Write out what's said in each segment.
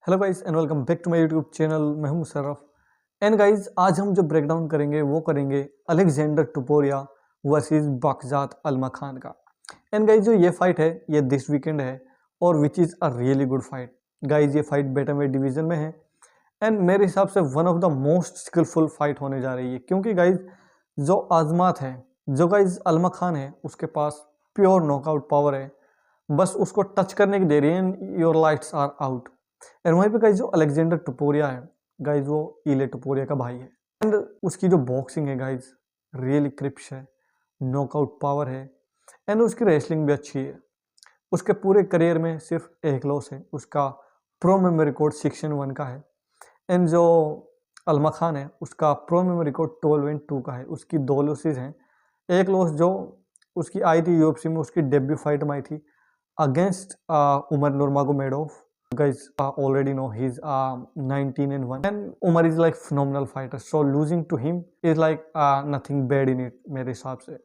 Hello guys and welcome back to my YouTube channel. मैं हूं Musharraf. And guys आज हम जो ब्रेकडाउन करेंगे वो करेंगे अलेक्जेंडर टुपोरिया वर्सेस बाकजात अलमा खान का। एंड गाइस जो ये फाइट है ये दिस वीकेंड है और which is a really good fight. Guys ये फाइट बेटरवेट डिवीजन में है एंड मेरे हिसाब से one of the most skillful fight होने जा रही है, क्योंकि गाइस जो आजमात है, जो गाइस अलमा खान है, उसके पास प्योर नॉकआउट पावर है। बस उसको टच करने की देरी है and your lights are out. And वहीं पे गाइज जो अलेक्जेंडर टुपोरिया है गाइज, वो इले टुपोरिया का भाई है एंड उसकी जो बॉक्सिंग है गाइज रियली क्रिप्स है, नॉकआउट पावर है एंड उसकी रेसलिंग भी अच्छी है। उसके पूरे करियर में सिर्फ एक लॉस है, उसका प्रो में रिकॉर्ड 6-1 का है। एंड जो अलमा खान है उसका प्रो में रिकॉर्ड 12-2 का है। उसकी 2 लॉसेज हैं। एक लॉस जो उसकी आई थी यूएफसी में, उसकी डेब्यू फाइट में आई थी against Umar Nurmagomedov. You guys already know he's 19-1 and Umar is like phenomenal fighter, so losing to him is like nothing bad in it मेरे हिसाब से।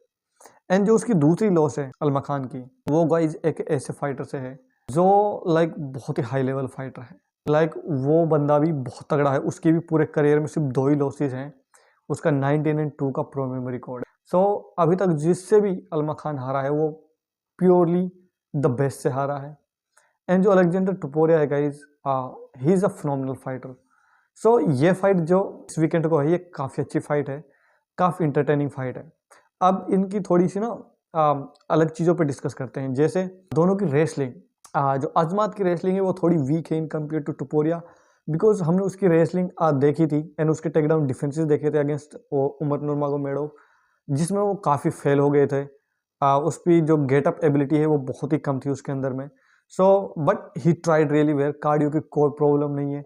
एंड जो उसकी दूसरी लॉस है अलमा खान की, वो गाइज एक ऐसे फाइटर से है जो लाइक बहुत ही हाई लेवल फाइटर है। लाइक वो बंदा भी बहुत तगड़ा है, उसके भी पूरे करियर में सिर्फ 2 ही लॉसेज हैं। उसका 19-2 का प्रो में रिकॉर्ड है। सो अभी तक जिससे भी अलमा खान हारा है वो प्योरली द बेस्ट से हारा है। एंड जो अलेक्जेंडर टुपोरिया है guys, he is a phenomenal fighter. So ये फाइट जो इस वीकेंड को है ये काफ़ी अच्छी फाइट है, काफ़ी इंटरटेनिंग फाइट है। अब इनकी थोड़ी सी ना अलग चीज़ों पे डिस्कस करते हैं, जैसे दोनों की रेसलिंग। जो अजमात की रेसलिंग है वो थोड़ी वीक है in compare to Topuria, because हमने उसकी रेसलिंग देखी थी एंड उसके टेकडाउन डिफेंसेस देखे थे अगेंस्ट उमर नुर्मागोमेडोव, जिसमें वो काफ़ी फेल हो गए थे। उसकी जो गेटअप एबिलिटी है वो बहुत ही कम थी उसके अंदर में। So but he tried really where, cardio की कोई प्रॉब्लम नहीं है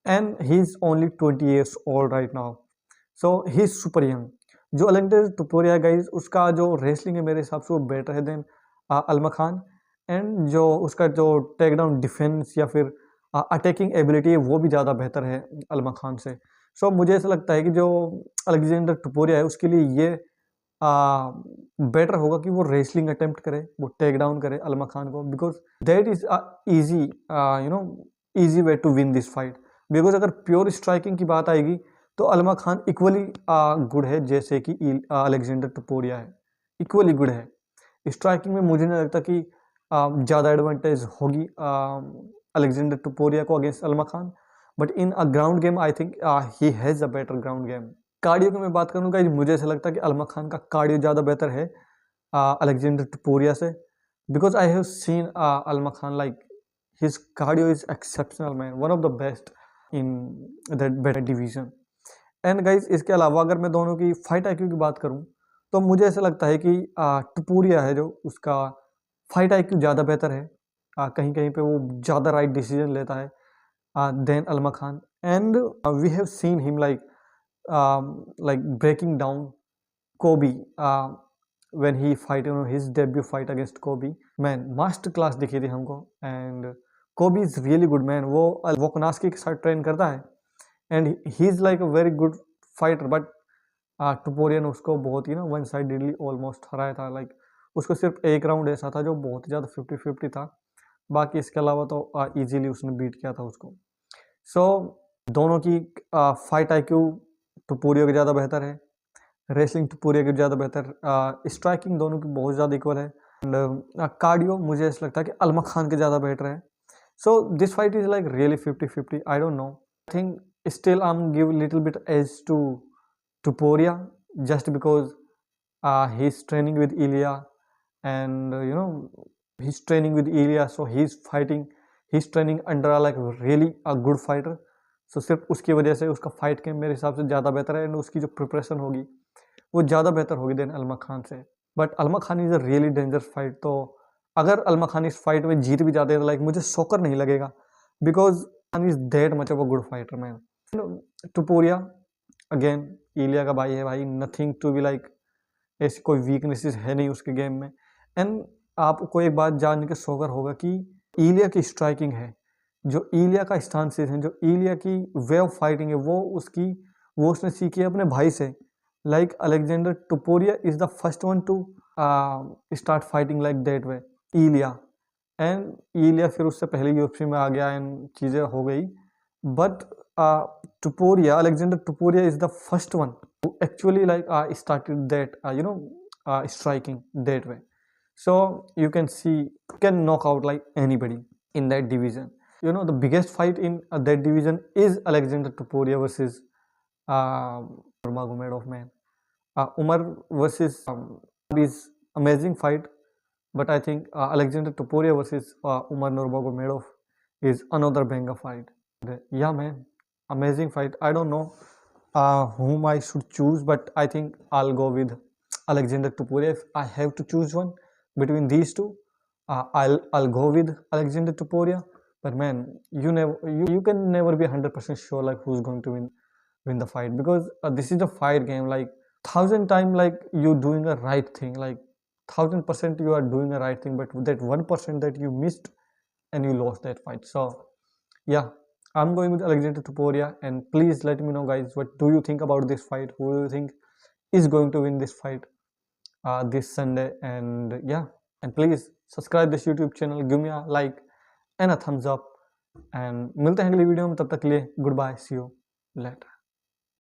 and he is only 20 years old right now. So he is super young. जो अलेक्जेंडर टुपोरिया गाइज, उसका जो रेसलिंग है मेरे हिसाब से वो बेटर है देन अलमा खान। एंड जो उसका जो टेक डाउन डिफेंस या फिर अटैकिंग एबिलिटी है वो भी ज़्यादा बेहतर है अलमा खान से। सो मुझे ऐसा लगता है कि जो अलेक्जेंडर टुपोरिया है उसके लिए ये बेटर होगा कि वो रेसलिंग अटेम्प्ट करे, वो टेक डाउन करे अलमा खान को, because that is easy easy way to win this fight. Because अगर प्योर स्ट्राइकिंग की बात आएगी तो अलमा खान इक्वली गुड है जैसे कि अलेक्जेंडर टुपोरिया है, इक्वली गुड है। स्ट्राइकिंग में मुझे नहीं लगता कि ज़्यादा एडवांटेज होगी अलेक्जेंडर टुपोरिया को against Alma Khan, but in a ground game I think he has a better ground game. Cardio की मैं बात करूँगा, मुझे ऐसा लगता है कि अलमा खान का कार्डियो ज़्यादा बेहतर है अलेक्जेंडर टुपोरिया से, because I have seen Alma Khan like his cardio is exceptional man, one of the best in that better division. And guys इसके अलावा अगर मैं दोनों की फाइट आईक्यू की बात करूँ तो मुझे ऐसा लगता है कि टुपोरिया है जो उसका फाइट आईक्यू ज़्यादा बेहतर है। कहीं कहीं पे वो ज़्यादा राइट डिसीजन लेता है then Alma Khan. And we have seen him like breaking down Kobe when he fight, his debut fight against Kobe, man master class दिखी थी हमको। and Kobe is really good man, वो वोकनास्की के साथ train करता है and he is like a very good fighter, but टुपोरिया ने उसको बहुत ही ना वन साइडेडली ऑलमोस्ट हराया था। लाइक उसको सिर्फ एक राउंड ऐसा था जो बहुत ही ज़्यादा 50-50 था, बाकी इसके अलावा तो इजीली उसने बीट किया था उसको। सो दोनों की फाइट आईक्यू टुपोरिया की ज़्यादा बेहतर है, रेसलिंग टुपोरिया की ज़्यादा बेहतर, स्ट्राइकिंग दोनों की बहुत ज़्यादा इक्वल है एंड कार्डियो मुझे ऐसा लगता है कि अलमा खान के ज़्यादा बेटर है। So this fight is like really 50-50, I don't know, I think still I am give little bit edge to Topuria just because he's training with Ilya and he's training with Ilya, so he's training under like really a good fighter, so सिर्फ उसकी वजह से उसका fight game मेरे हिसाब से ज़्यादा बेहतर है एंड उसकी जो प्रिपरेशन होगी वो ज़्यादा बेहतर होगी देन अलमा खान से। But Alma Khan is a really dangerous fight, तो अगर अलमा खान इस फाइट में जीत भी जाते हैं तो लाइक मुझे शॉकर नहीं लगेगा, because Khan is that much of a good fighter man. Topuria again Ilia का भाई है भाई, नथिंग टू बी लाइक, ऐसी कोई वीकनेसेस है नहीं उसके गेम में। एंड आपको एक बात जान के शोकर होगा कि इलिया की स्ट्राइकिंग है, जो इलिया का स्टांसेस है, जो इलिया की वे ऑफ फाइटिंग है, वो उसने सीखी है अपने भाई से। Like Alexander Topuria is the first one to start fighting like that way, Ilia. And इलिया फिर उससे पहले यूएफसी में आ गया एंड चीज़ें हो गई, but टुपोरिया, Alexander Tuporia is the first one who actually like started that striking that way. So you can see, can knock out like anybody in that division. You know, the biggest fight in that division is Alexander Tuporia versus Nurmagomedov, man. Umar versus is amazing fight, but I think Alexander Tuporia versus Umar Nurmagomedov is another banger fight. Yeah, man, amazing fight. I don't know whom I should choose, but I think I'll go with Alexander Tuporia. If I have to choose one between these two, I'll go with Alexander Tuporia. But man, you can never be 100% sure like who's going to win the fight, because this is a fight game. Like 1,000 times, like you doing a right thing, like 1,000% you are doing a right thing, but that 1% that you missed and you lost that fight. So yeah, I'm going with Alexander Tuporia, and please let me know, guys, what do you think about this fight? Who do you think is going to win this fight this Sunday? And yeah, and please subscribe this YouTube channel, give me a like and a thumbs up, and मिलते हैं अगली video में, तब तक के लिए good bye, see you letter.